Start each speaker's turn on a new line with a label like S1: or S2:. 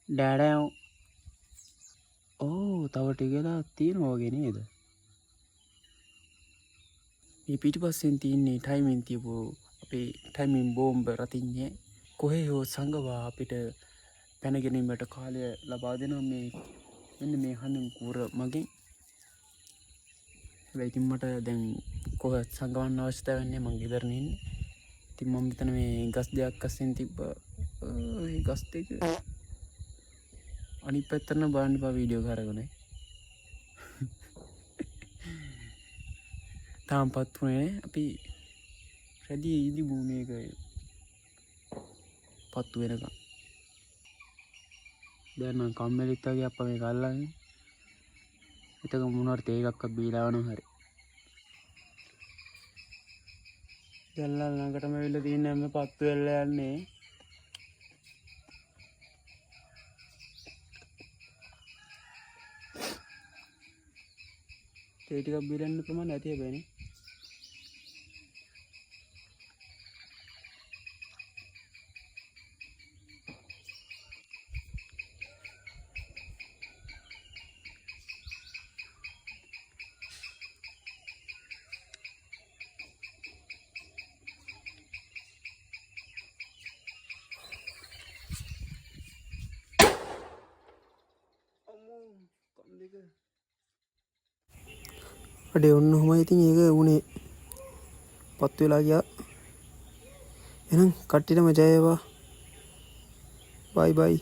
S1: ඩෑඩෑව්. ඕ තව ටිකලා තියෙනවා වගේ නේද? මේ පිටිපස්සෙන් තියන්නේ ටයිමින් තියපු අපේ ටයිමින් බෝම්බ රතින්නේ. කොහේ හෝ සංගවා අපිට පැනගැනීමට කාලය ලබා දෙනවා මේ මෙන්න මේ හඳුන් කූර මගින්. හැබැයි ඉතින් මට දැන් කොහෙවත් සංගවන්න අවශ්‍යතාවයක් නැහැ, මං ගෙදරනේ ඉන්නේ. ඉතින් මම මෙතන මේ ගස් දෙකක් අස්සෙන් තිබ්බ ඒ ගස් දෙක අනිත් පැත්තට නම් බලන්න එපා වීඩියෝ කරගෙන. තාම පත්තුනේ නේ. අපි රැදි ඉදි භූමියක පත්තු වෙනකම්. දැන් නම් කම්මැලිත් වගේ අප්පා මේක අල්ලන්නේ. එතක මොනවාරි තේ එකක්වත් බීලා වුණා හරි. දැන්ලා ළඟටම වෙලා තියෙන හැම පත්තු වෙලා යන්නේ. තේ ටිකක් බීලා ඉන්න ප්‍රමාණය ඇති හැබැයිනේ. අඩේ ඔන්න ඔහොමයි ඉතින් ඒක උනේ. පත්තු වෙලා ගියා. එහෙනම් කට්ටියටම ජය වේවා. බයි බයි.